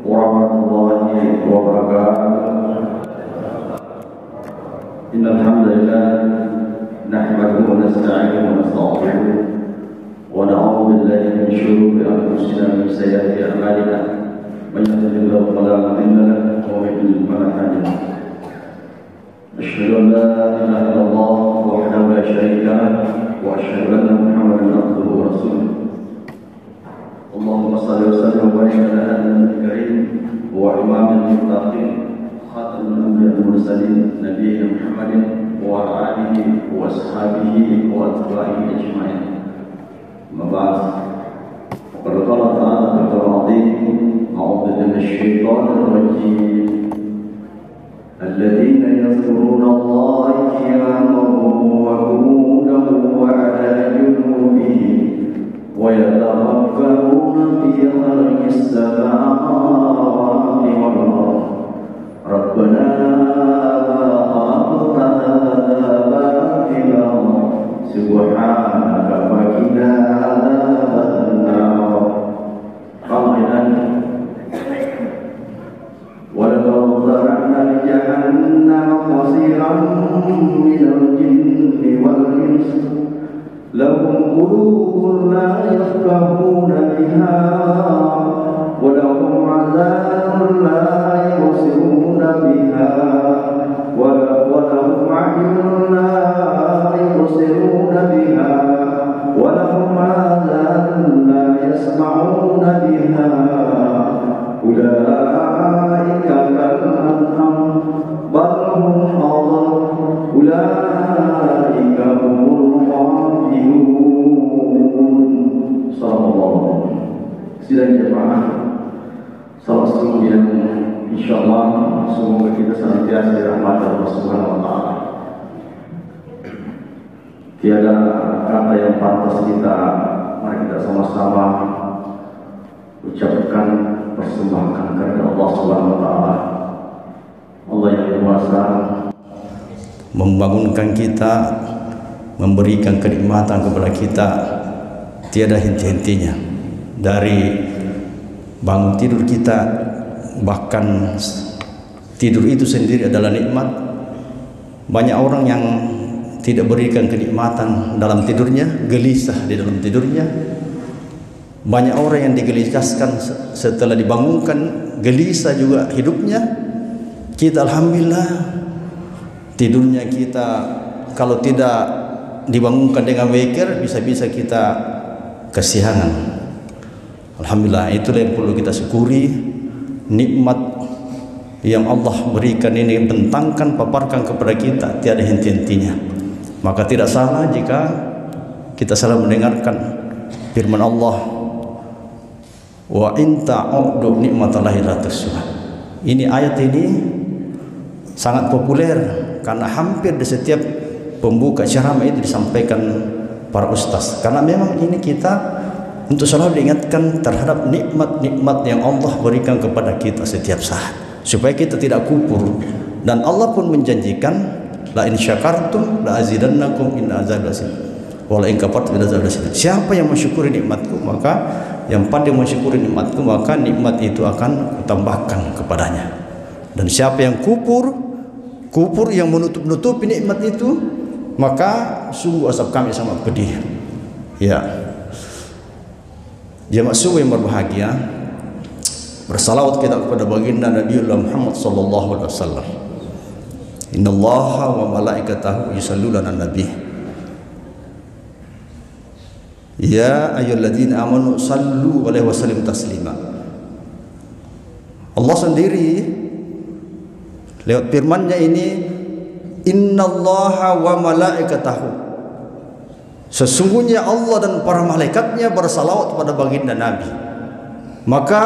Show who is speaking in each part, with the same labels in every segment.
Speaker 1: warahmatullahi wabarakatuh. Innal hamdalillah nahmaduhu wa nasta'inuhu wa nastaghfiruh wa na'udzu billahi min shururi anfusina wa min sayyiati a'malina. Man yahdihillahu fala mudilla lahu wa man yudlil fala hadiya lahu. Asyhadu an la ilaha illallah wahdahu la syarika lahu wa asyhadu anna Muhammadan abduhu wa rasuluh. Allahumma shalli wa sallim wa barik ala nabiyyil karim wa imamil muttaqin khatamul anbiya'i wal mursalin nabiyina Muhammadin wa alihi wa ashabihi wa atba'ihi ajma'in. Amma ba'd. Qala Allah ta'ala fil Qur'an a'udzu minash shaitanir rajim. الذين يذكرون الله قياما وقعودا وعلى جنوبهم ويتفكرون في خلق السماوات والأرض ربنا ما خلقت هذا باطلا سبحانك فقنا عذاب النار. قائلا ولقد ذرأنا لجهنم كثيرا من الجن والإنس لهم قلوب لا يفقهون بها ولهم عذاب لا يبصرون بها ولهم أعين لا يبصرون بها ولهم آذان لا يسمعون بها أولئك كالأنعام بل هم أضل أولئك هم الغافلون. Sallallahu. Sidang jemaah, salah satu yang insyaallah semoga kita senantiasa dirahmati Allah Subhanahu wa taala. Tiada kata yang pantas mari kita sama-sama ucapkan persembahkan kepada Allah Subhanahu wa taala. Allah yang berkuasa membangunkan kita, memberikan kenikmatan kepada kita tiada henti-hentinya. Dari bangun tidur kita, bahkan tidur itu sendiri adalah nikmat. Banyak orang yang tidak berikan kenikmatan dalam tidurnya, gelisah di dalam tidurnya. Banyak orang yang digelisahkan setelah dibangunkan, gelisah juga hidupnya. Kita alhamdulillah tidurnya kita kalau tidak dibangunkan dengan witir bisa-bisa kita kesiangan. Alhamdulillah, itulah yang perlu kita syukuri, nikmat yang Allah berikan ini, bentangkan, paparkan kepada kita tiada henti-hentinya. Maka tidak salah jika kita salah mendengarkan firman Allah, wa in ta'uddu nikmatallahi la tuhsuha. Ini ayat ini sangat populer karena hampir di setiap pembuka ceramah itu disampaikan para ustaz. Karena memang ini kita untuk selalu diingatkan terhadap nikmat-nikmat yang Allah berikan kepada kita setiap saat, supaya kita tidak kufur. Dan Allah pun menjanjikan, la in syakartum la azidannakum in azabi lasyadid wa la in kafartum la azabi lasyadid. Siapa yang mensyukuri nikmatku, maka yang pandai mensyukuri nikmatku, maka nikmat itu akan kutambahkan kepadanya. Dan siapa yang kufur yang menutup-nutupi nikmat itu, maka sungguh azab kami sangat pedih. Ya, jemaah subuh yang berbahagia, bersalawat kita kepada baginda Nabiullah Muhammad sallallahu alaihi wasallam. Innallaha wa malaikatahu yusholluna 'alan nabi. Ya ayyuhalladzina amanu sallu alaihi wasallimu taslima. Allah sendiri lewat firman-Nya ini, innallaha wa malaikatahu, sesungguhnya Allah dan para malaikatnya bersalawat pada baginda Nabi. Maka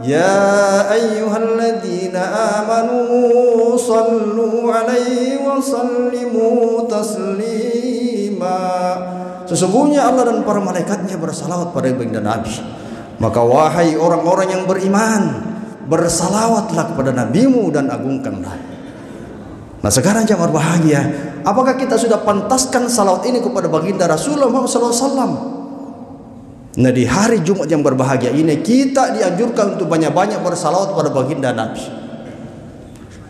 Speaker 1: ya ayyuhalladzina amanu sallu alaihi wa sallimu taslima, sesungguhnya Allah dan para malaikatnya bersalawat pada baginda Nabi. Maka wahai orang-orang yang beriman, bersalawatlah kepada nabimu dan agungkanlah. Nah sekarang jemaah berbahagia, apakah kita sudah pantaskan salawat ini kepada baginda Rasulullah SAW? Nah, di hari Jumat yang berbahagia ini kita dianjurkan untuk banyak-banyak bersalawat pada baginda Nabi.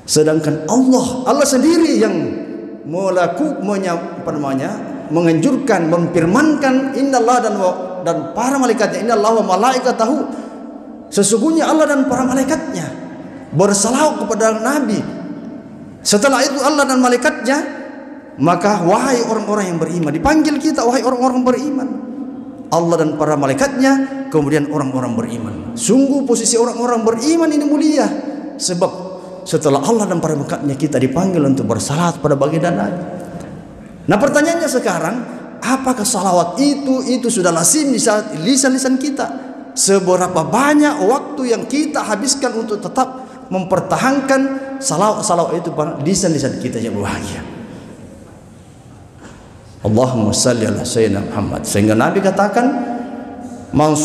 Speaker 1: Sedangkan Allah sendiri yang menganjurkan, memfirmankan, innallaha dan para malaikatnya, innallaha wa malaikatahu, sesungguhnya Allah dan para malaikatnya bersalawat kepada Nabi. Setelah itu Allah dan malaikatnya, maka wahai orang-orang yang beriman, dipanggil kita wahai orang-orang beriman. Allah dan para malaikatnya, kemudian orang-orang beriman. Sungguh posisi orang-orang beriman ini mulia, sebab setelah Allah dan para malaikatnya kita dipanggil untuk bersalawat pada baginda Nabi. Nah, pertanyaannya sekarang, apakah salawat itu sudah lazim di lisan-lisan kita? Seberapa banyak waktu yang kita habiskan untuk tetap mempertahankan salawat itu pada lisan-lisan kita yang berbahagia? Allahumma salli ala sayyidina Muhammad. Sehingga Nabi katakan, man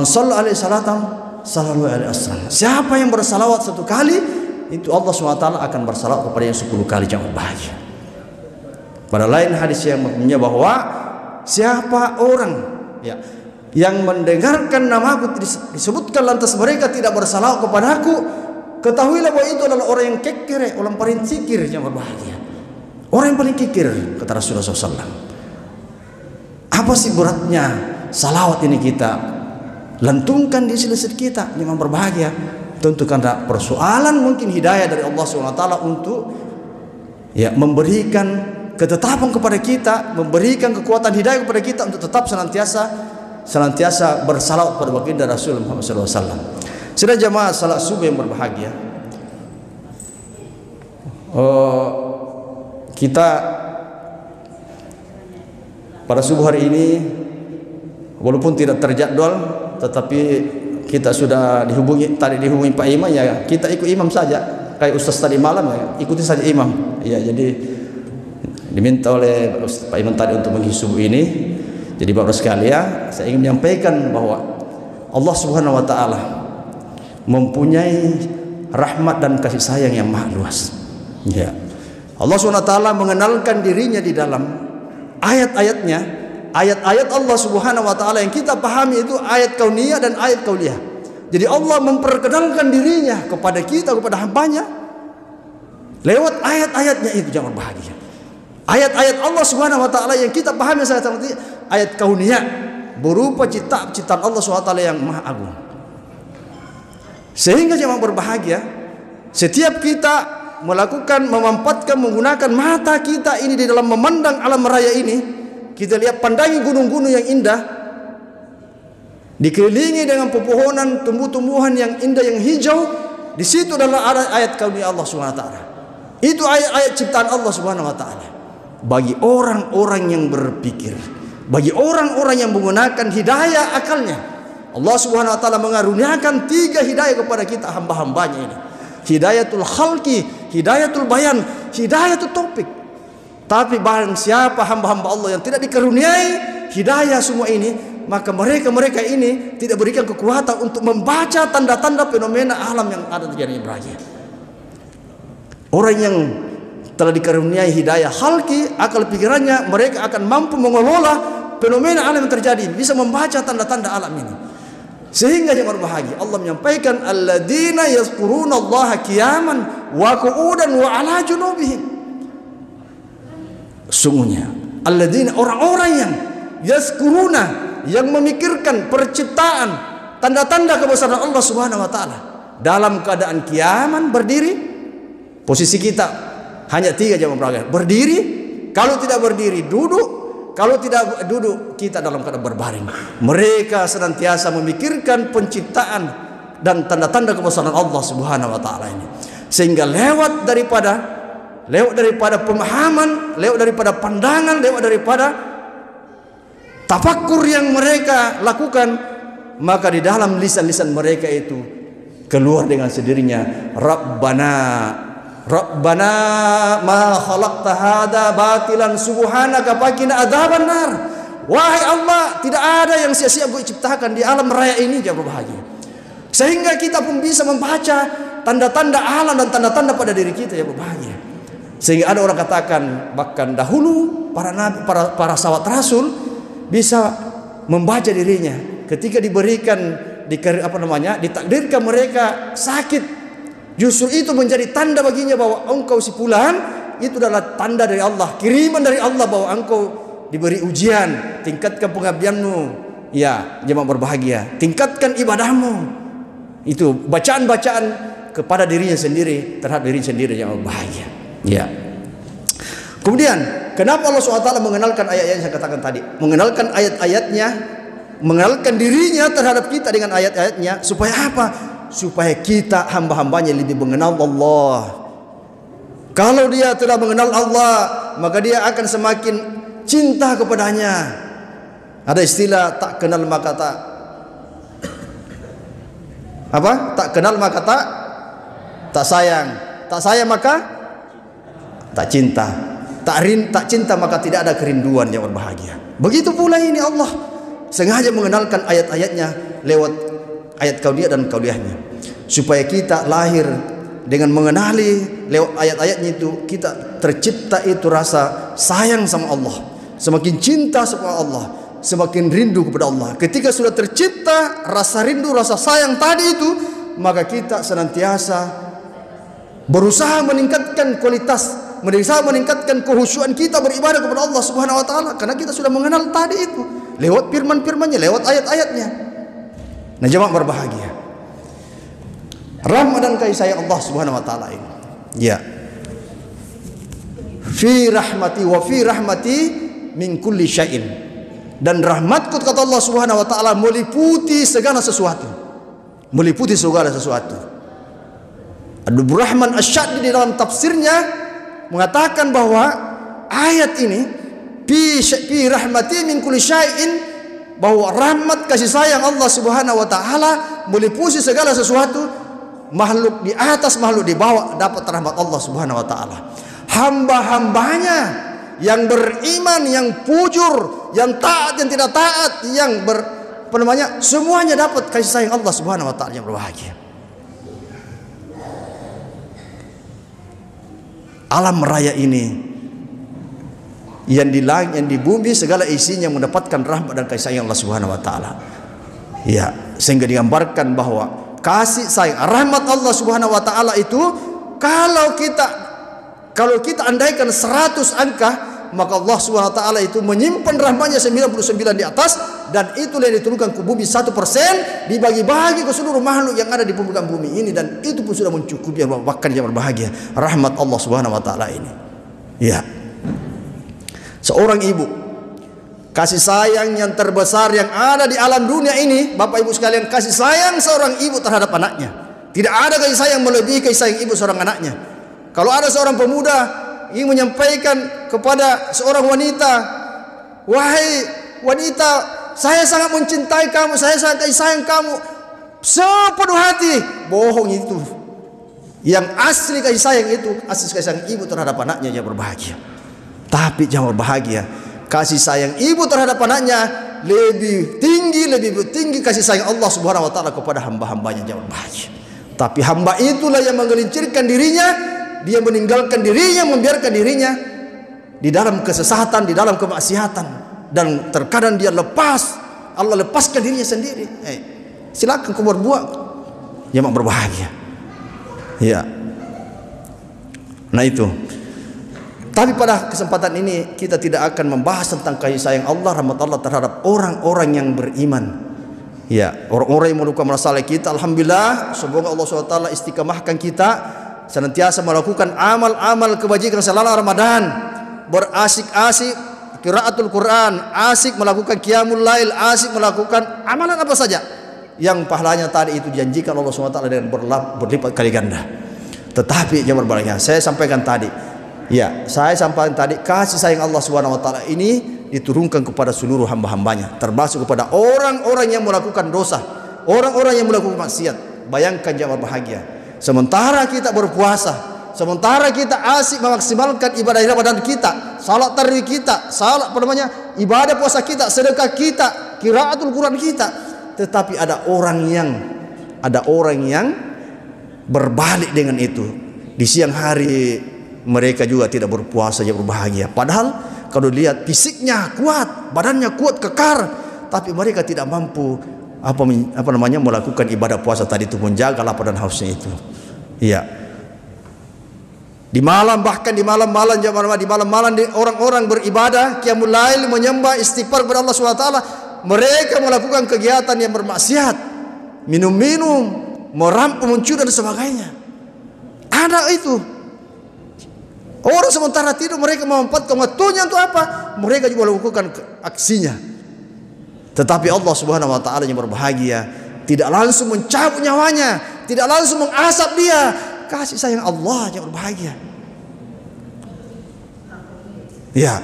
Speaker 1: shalla alaihi salatan sallallahu alaihi wasallam. Siapa yang bersalawat satu kali, itu Allah SWT akan bersalawat kepada yang 10 kali yang berbahagia. Pada lain hadis yang mempunyai bahwa siapa orang yang mendengarkan namaku disebutkan lantas mereka tidak bersalawat kepadaku, ketahuilah bahwa itu adalah orang yang kekere, orang paling kikir yang berbahagia. Orang yang paling kikir, kata Rasulullah SAW. Apa sih beratnya salawat ini kita lantungkan di lisan kita memang berbahagia? Tentu karena persoalan mungkin hidayah dari Allah SWT untuk memberikan ketetapan kepada kita, memberikan kekuatan hidayah kepada kita untuk tetap senantiasa bersalawat pada baginda Rasul Muhammad SAW. Sudah jamaah salat subuh yang berbahagia, kita pada subuh hari ini walaupun tidak terjadwal, tetapi kita sudah dihubungi Pak Imam, ya kita ikut imam saja, kayak Ustaz tadi malam ya, ikuti saja imam. Ya, jadi diminta oleh Pak Imam tadi untuk mengisi subuh ini. Jadi Bapak sekalian, saya ingin menyampaikan bahwa Allah Subhanahu wa taala mempunyai rahmat dan kasih sayang yang maha luas. Ya. Allah SWT mengenalkan dirinya di dalam ayat-ayatnya. Ayat-ayat Allah Subhanahu wa taala yang kita pahami itu ayat kauniyah dan ayat qauliyah. Jadi Allah memperkenalkan dirinya kepada kita, kepada hambanya lewat ayat-ayatnya itu, jangan bahagia. Ayat-ayat Allah Subhanahu wa taala yang kita pahami saat ini ayat kauniyah, berupa ciptaan Allah SWT yang maha agung. Sehingga jangan berbahagia setiap kita memampatkan, menggunakan mata kita ini di dalam memandang alam raya ini. Kita lihat, pandangi gunung-gunung yang indah, dikelilingi dengan pepohonan, tumbuh-tumbuhan yang indah, yang hijau. Di situ adalah ayat kauniyah Allah Subhanahu wa taala. Itu ayat-ayat ciptaan Allah Subhanahu wa taala. Bagi orang-orang yang berpikir, bagi orang-orang yang menggunakan hidayah akalnya, Allah Subhanahu wa taala mengaruniakan 3 hidayah kepada kita hamba-hambanya ini. Hidayatul khalqi, hidayatul bayan, hidayatul taufik. Tapi barang siapa hamba-hamba Allah yang tidak dikaruniai hidayah semua ini, maka mereka ini tidak berikan kekuatan untuk membaca tanda-tanda fenomena alam yang ada terjadi di Ibrahim. Orang yang telah dikaruniai hidayah khalqi, akal pikirannya, mereka akan mampu mengelola fenomena alam yang terjadi, bisa membaca tanda-tanda alam ini. Sehingga yang berbahagia, Allah menyampaikan alladzina yazkurunallaha qiyaman wa qu'udan wa 'ala junubihim. Sungguhnya alladzina, orang-orang yang yazkuruna, yang memikirkan perciptaan, tanda-tanda kebesaran Allah Subhanahu wa taala dalam keadaan qiyaman, berdiri. Posisi kita hanya 3 jam berbahagia. Berdiri, kalau tidak berdiri duduk, kalau tidak duduk kita dalam keadaan berbaring. Mereka senantiasa memikirkan penciptaan dan tanda-tanda kebesaran Allah Subhanahu wa taala ini. Sehingga lewat daripada pemahaman, lewat daripada pandangan, lewat daripada tafakkur yang mereka lakukan, maka di dalam lisan-lisan mereka itu keluar dengan sendirinya, Rabbana ma khalaqta hada batilan subhanaka faqina adzabannar. Wahai Allah, tidak ada yang sia-sia Engkau ciptakan di alam raya ini, jangan berbahagia. Sehingga kita pun bisa membaca tanda-tanda alam dan tanda-tanda pada diri kita, yang berbahagia. Sehingga ada orang katakan, bahkan dahulu para nabi, para sahabat Rasul bisa membaca dirinya ketika diberikan ditakdirkan mereka sakit, justru itu menjadi tanda baginya bahwa engkau si fulan itu adalah tanda dari Allah, kiriman dari Allah bahwa engkau diberi ujian. Tingkatkan pengabdianmu ya jemaah berbahagia, tingkatkan ibadahmu. Itu bacaan-bacaan kepada dirinya sendiri, terhadap dirinya sendiri yang berbahagia. Ya. Kemudian kenapa Allah SWT mengenalkan ayat-ayat yang saya katakan tadi, mengenalkan ayat-ayatnya, mengenalkan dirinya terhadap kita dengan ayat-ayatnya, supaya apa? Supaya kita hamba-hambanya lebih mengenal Allah. Kalau dia telah mengenal Allah, maka dia akan semakin cinta kepadanya. Ada istilah tak kenal maka tak tak kenal maka tak sayang, tak sayang maka tak cinta, tak cinta maka tidak ada kerinduan yang berbahagia. Begitu pula ini Allah sengaja mengenalkan ayat-ayatnya lewat ayat Qauliyah dan Qauliyahnya, supaya kita lahir dengan mengenali lewat ayat-ayatnya itu, kita tercipta itu rasa sayang sama Allah, semakin cinta sama Allah, semakin rindu kepada Allah. Ketika sudah tercipta rasa rindu, rasa sayang tadi itu, maka kita senantiasa berusaha meningkatkan kualitas, berusaha meningkatkan kehusyuan kita beribadah kepada Allah Subhanahu wa taala, karena kita sudah mengenal tadi itu lewat firman-firmannya, lewat ayat-ayatnya. Nah, jemaah berbahagia, rahmat dan kasih sayang Allah Subhanahu wa taala ini, ya, fi rahmati wa fi rahmati min kulli syai'in, dan rahmatku kata Allah Subhanahu wa taala meliputi segala sesuatu, meliputi segala sesuatu. Abdul Rahman Asy-Syaddi di dalam tafsirnya mengatakan bahwa ayat ini fi rahmati min kulli syai'in, bahwa rahmat kasih sayang Allah Subhanahu wa taala meliputi segala sesuatu, makhluk di atas, makhluk di bawah dapat rahmat Allah Subhanahu wa taala. Hamba-hambanya yang beriman, yang pujur, yang taat, yang tidak taat, yang semuanya dapat kasih sayang Allah Subhanahu wa taala yang berbahagia. Alam raya ini, yang di langit, yang di bumi, segala isinya mendapatkan rahmat dan kasih sayang Allah Subhanahu wa taala. Ya, sehingga digambarkan bahwa kasih sayang, rahmat Allah Subhanahu wa taala itu, kalau kita andaikan 100 angka, maka Allah Subhanahu wa taala itu menyimpan rahmatnya 99 di atas, dan itulah yang diturunkan ke bumi 1%, dibagi-bagi ke seluruh makhluk yang ada di permukaan bumi ini, dan itu pun sudah mencukupi bahkan yang berbahagia rahmat Allah Subhanahu wa taala ini. Ya. Seorang ibu, kasih sayang yang terbesar yang ada di alam dunia ini, Bapak Ibu sekalian, kasih sayang seorang ibu terhadap anaknya. Tidak ada kasih sayang melebihi kasih sayang ibu seorang anaknya. Kalau ada seorang pemuda ingin menyampaikan kepada seorang wanita, wahai wanita, saya sangat mencintai kamu, saya sangat kasih sayang kamu sepenuh hati, bohong itu. Yang asli kasih sayang itu, asli kasih sayang ibu terhadap anaknya yang berbahagia. Tapi jangan berbahagia, kasih sayang ibu terhadap anaknya lebih tinggi kasih sayang Allah Subhanahu wa taala kepada hamba-hambanya yang berbahagia. Tapi hamba itulah yang menggelincirkan dirinya, dia meninggalkan dirinya, membiarkan dirinya di dalam kesesatan, di dalam kemaksiatan, dan terkadang dia Allah lepaskan dirinya sendiri. Silakan kau berbuat, yang berbahagia. Ya. Nah itu. Tapi pada kesempatan ini kita tidak akan membahas tentang kasih sayang Allah, rahmat Allah terhadap orang-orang yang beriman. Ya, orang-orang yang melakukan masalah kita, alhamdulillah, semoga Allah SWT istiqamahkan kita senantiasa melakukan amal-amal kebajikan selama Ramadan, berasik-asik qiraatul Quran, asik melakukan qiyamul lail, asik melakukan amalan apa saja yang pahalanya tadi itu dijanjikan Allah SWT dengan berlipat kali ganda. Tetapi yang berbahagia, saya sampaikan tadi, kasih sayang Allah Subhanahu wa taala ini diturunkan kepada seluruh hamba-hambanya, termasuk kepada orang-orang yang melakukan dosa, orang-orang yang melakukan maksiat. Bayangkan jemaah berbahagia, sementara kita berpuasa, sementara kita asik memaksimalkan ibadah Ramadan kita, salat tarawih kita, ibadah puasa kita, sedekah kita, qiraatul Quran kita, tetapi ada orang yang berbalik dengan itu. Di siang hari mereka juga tidak berpuasa yang berbahagia. Padahal kalau lihat fisiknya kuat, badannya kuat, kekar, tapi mereka tidak mampu melakukan ibadah puasa tadi itu, menjaga lapar dan hausnya itu. Iya. Di malam, bahkan di malam-malam orang-orang beribadah, qiyamul lail, menyembah, istighfar kepada Allah SWT, mereka melakukan kegiatan yang bermaksiat, minum-minum, merampok, mencuri dan sebagainya. Ada itu. Orang sementara tidur mereka memanfaatkan waktunya untuk apa? Mereka juga melakukan aksinya. Tetapi Allah Subhanahu wa taala yang berbahagia tidak langsung mencabut nyawanya, tidak langsung mengasap dia. Kasih sayang Allah yang berbahagia. Ya.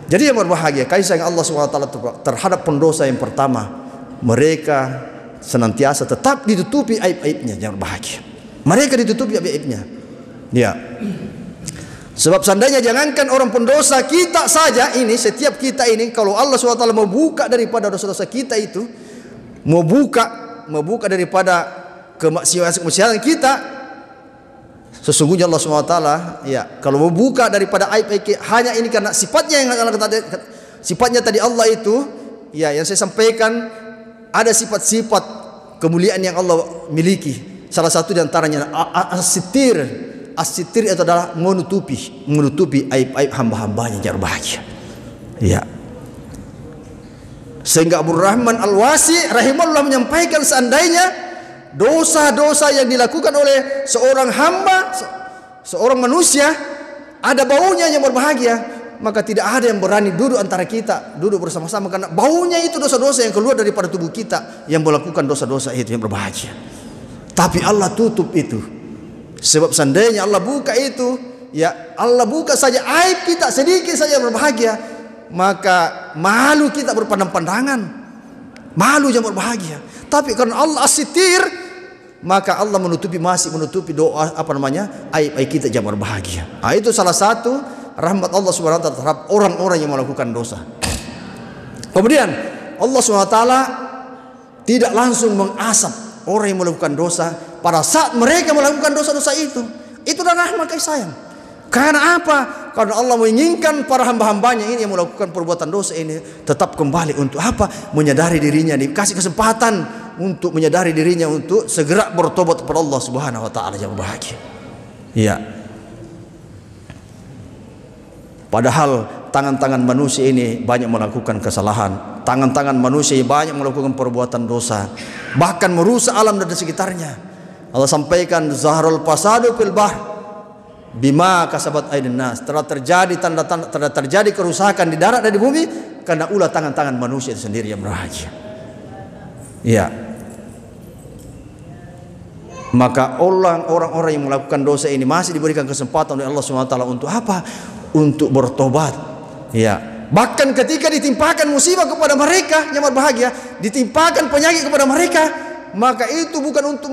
Speaker 1: Jadi yang berbahagia kasih sayang Allah Subhanahu wa taala terhadap pendosa yang pertama, mereka senantiasa tetap ditutupi aib-aibnya, yang berbahagia. Mereka ditutupi aib-aibnya. Ya. Sebab seandainya jangankan orang pendosa, kita saja ini, setiap kita ini, kalau Allah SWT mau buka daripada dosa-dosa kita itu, mau buka daripada kemaksiatan kita, sesungguhnya Allah SWT, ya, kalau mau buka daripada aib hanya ini karena sifatnya yang sifatnya tadi Allah itu, ya, yang saya sampaikan, ada sifat-sifat kemuliaan yang Allah miliki. Salah satu diantaranya As-sitir itu adalah menutupi aib-aib hamba-hambanya yang berbahagia. Ya. Sehingga Abu Rahman Al-Wasi rahimahullah menyampaikan, seandainya dosa-dosa yang dilakukan oleh seorang hamba, seorang manusia, ada baunya yang berbahagia, maka tidak ada yang berani duduk antara kita, duduk bersama-sama, karena baunya itu dosa-dosa yang keluar daripada tubuh kita yang melakukan dosa-dosa itu yang berbahagia. Tapi Allah tutup itu. Sebab seandainya Allah buka itu, ya, Allah buka saja aib kita sedikit saja berbahagia, maka malu kita berpandang-pandangan, malu yang berbahagia. Tapi karena Allah as-sitir, maka Allah masih menutupi doa aib-aib kita yang berbahagia. Nah, itu salah satu rahmat Allah Subhanahu wa taala terhadap orang-orang yang melakukan dosa. Kemudian Allah Subhanahu wa taala tidak langsung mengasap orang yang melakukan dosa pada saat mereka melakukan dosa-dosa itu. Itu adalah rahmat kasih sayang. Karena apa? Karena Allah menginginkan para hamba-hambanya ini yang melakukan perbuatan dosa ini tetap kembali untuk apa? Menyadari dirinya, dikasih kesempatan untuk menyadari dirinya, untuk segera bertobat kepada Allah Subhanahu wa taala yang bahagia. Iya. Padahal tangan-tangan manusia ini banyak melakukan kesalahan. Tangan-tangan manusia banyak melakukan perbuatan dosa, bahkan merusak alam dan sekitarnya. Allah sampaikan, zaharul fasadu fil bahr bima kasabat aydin nas. Telah terjadi kerusakan di darat dan di bumi karena ulah tangan-tangan manusia itu sendiri yang berbahagia. Ya. Maka orang-orang yang melakukan dosa ini masih diberikan kesempatan oleh Allah SWT untuk apa? Untuk bertobat. Ya. Bahkan ketika ditimpakan musibah kepada mereka yang berbahagia, ditimpakan penyakit kepada mereka, maka itu bukan untuk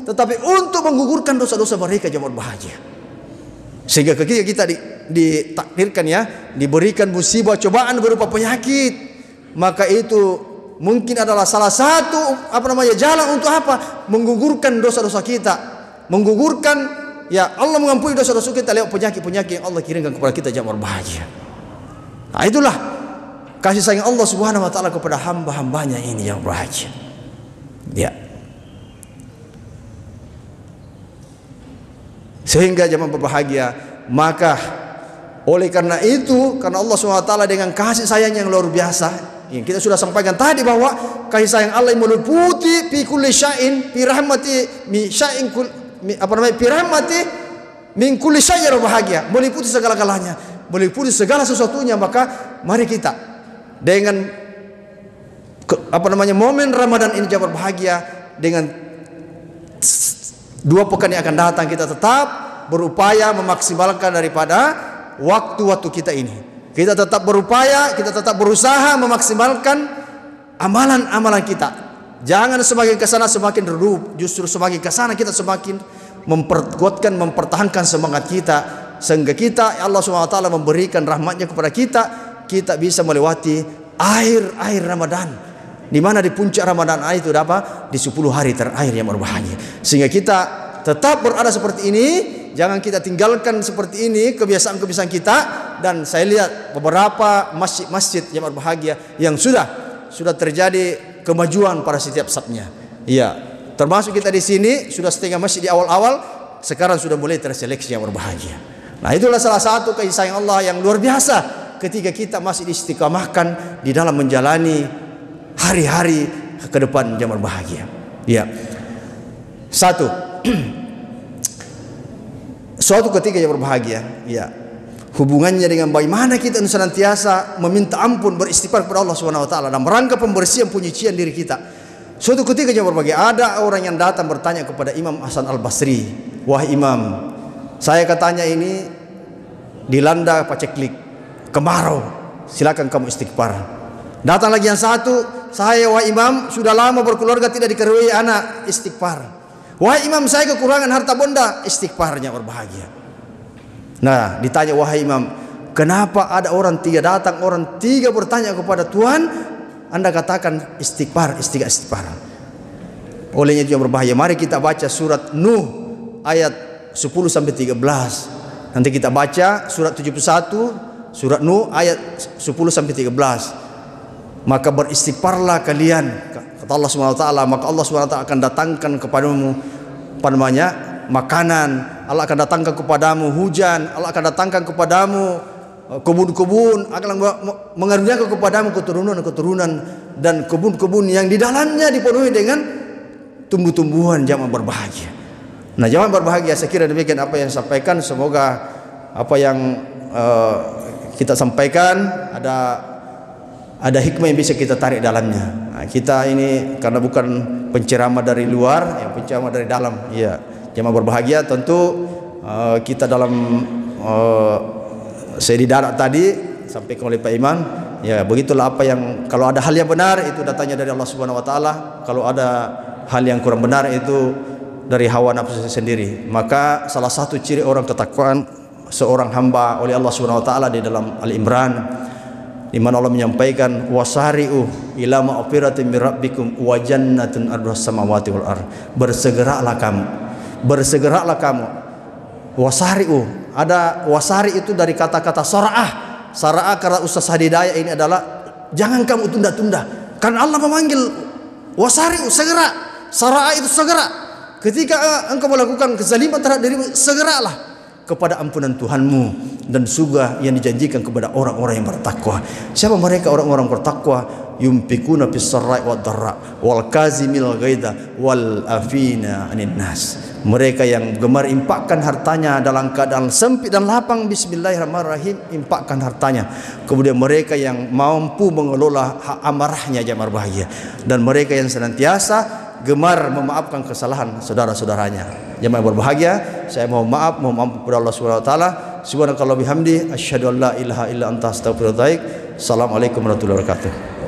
Speaker 1: tetapi untuk menggugurkan dosa-dosa mereka yang berbahagia. Sehingga ketika kita ditakdirkan, ya, diberikan musibah cobaan berupa penyakit, maka itu mungkin adalah salah satu jalan untuk apa? Menggugurkan dosa-dosa kita, menggugurkan, ya, Allah mengampuni dosa-dosa kita lewat penyakit-penyakit yang Allah kirimkan kepada kita yang berbahagia. Nah, itulah kasih sayang Allah Subhanahu wa taala kepada hamba-hambanya ini yang berbahagia. Ya. Sehingga jemaah berbahagia, maka oleh karena itu, karena Allah Subhanahu wa taala dengan kasih sayang yang luar biasa, yang kita sudah sampaikan tadi bahwa kasih sayang Allah yang meliputi fi kulli syai'in fi rahmati mi syai'in fi rahmati min kulli syai'in berbahagia, meliputi segala-galanya, meliputi segala sesuatunya. Maka mari kita dengan momen Ramadan ini jangan berbahagia, dengan 2 pekan yang akan datang kita tetap berupaya memaksimalkan daripada waktu-waktu kita ini. Kita tetap berupaya, kita tetap berusaha memaksimalkan amalan-amalan kita. Jangan semakin ke sana semakin redup, justru semakin ke sana kita semakin memperkuatkan, mempertahankan semangat kita, sehingga kita, Allah SWT memberikan rahmatnya kepada kita, kita bisa melewati akhir Ramadan, di mana di puncak Ramadan itu apa? Di 10 hari terakhir yang berbahagia. Sehingga kita tetap berada seperti ini, jangan kita tinggalkan seperti ini kebiasaan-kebiasaan kita. Dan saya lihat beberapa masjid-masjid yang berbahagia yang sudah sudah terjadi kemajuan pada setiap safnya. Iya, termasuk kita di sini sudah setengah masjid di awal-awal, sekarang sudah mulai terseleksi yang berbahagia. Nah, itulah salah satu kasih sayang Allah yang luar biasa ketika kita masih diistiqamahkan di dalam menjalani hari-hari ke depan yang berbahagia. Ya. Satu, suatu ketika yang berbahagia, ya, hubungannya dengan bagaimana kita senantiasa meminta ampun, beristighfar kepada Allah Subhanahu wa taala dalam rangka pembersihan penyucian diri kita. Suatu ketika yang berbahagia, ada orang yang datang bertanya kepada Imam Hasan Al-Basri, "Wahai Imam, saya katanya ini dilanda paceklik, kemarau, silakan kamu istighfar." Datang lagi yang satu, "Saya wahai Imam sudah lama berkeluarga tidak dikaruniai anak, istighfar." "Wahai Imam, saya kekurangan harta benda," istighfarnya berbahagia. Nah, ditanya, "Wahai Imam, kenapa ada orang tiga datang, orang tiga bertanya kepada Tuhan, Anda katakan istighfar, istighfar?" Olehnya itu yang berbahaya. Mari kita baca surat Nuh ayat 10 sampai 13. Nanti kita baca surat 71, surat Nuh ayat 10 sampai 13. "Maka beristighfarlah kalian," kata Allah Subhanahu wa taala, "maka Allah Subhanahu wa taala akan datangkan kepadamu makanan, Allah akan datangkan kepadamu hujan, Allah akan datangkan kepadamu kebun-kebun, akan mengaruniakan kepadamu keturunan-keturunan dan kebun-kebun yang di dalamnya dipenuhi dengan tumbuh-tumbuhan jamaah berbahagia." Nah, jamaah berbahagia, saya kira demikian apa yang saya sampaikan. Semoga apa yang kita sampaikan ada hikmah yang bisa kita tarik dalamnya. Nah, kita ini karena bukan penceramah dari luar, yang penceramah dari dalam. Ya, jamaah berbahagia, tentu kita dalam seri darat tadi sampaikan oleh Pak Iman. Ya, begitulah apa yang, kalau ada hal yang benar itu datangnya dari Allah Subhanahu wa taala. Kalau ada hal yang kurang benar itu dari hawa nafsu sendiri. Maka salah satu ciri orang ketakwaan seorang hamba oleh Allah Subhanahu wa taala di dalam Al-Imran, di mana Allah menyampaikan, "Wasari'u ila ma'firatin min rabbikum wa jannatin ardhas samawati wal ardh." Bersegeralah kamu. Wasari'u, ada wasari itu dari kata-kata sara'ah. Sara'ah kata Ustaz Hadidayah ini adalah jangan kamu tunda-tunda. Karena Allah memanggil wasari'u, segera. Sara'ah itu segera. Ketika engkau melakukan kezaliman terhadap dirimu, segeralah kepada ampunan Tuhanmu dan surga yang dijanjikan kepada orang-orang yang bertakwa. Siapa mereka orang-orang bertakwa? Yumfikuna fis sarai wad dharra wal kazimil ghaidha wal afina 'anil nas. Mereka yang gemar impakkan hartanya dalam keadaan sempit dan lapang, bismillahirrahmanirrahim, impakkan hartanya. Kemudian mereka yang mampu mengelola amarahnya, jamaah berbahagia, dan mereka yang senantiasa gemar memaafkan kesalahan saudara-saudaranya. Jemaah berbahagia, saya mohon maaf kepada Allah Subhanahu wa taala. Subhanakallah bihamdi, asyhadu an la ilaha illa anta astaghfiruka wa atubu ilaik. Assalamualaikum warahmatullahi wabarakatuh.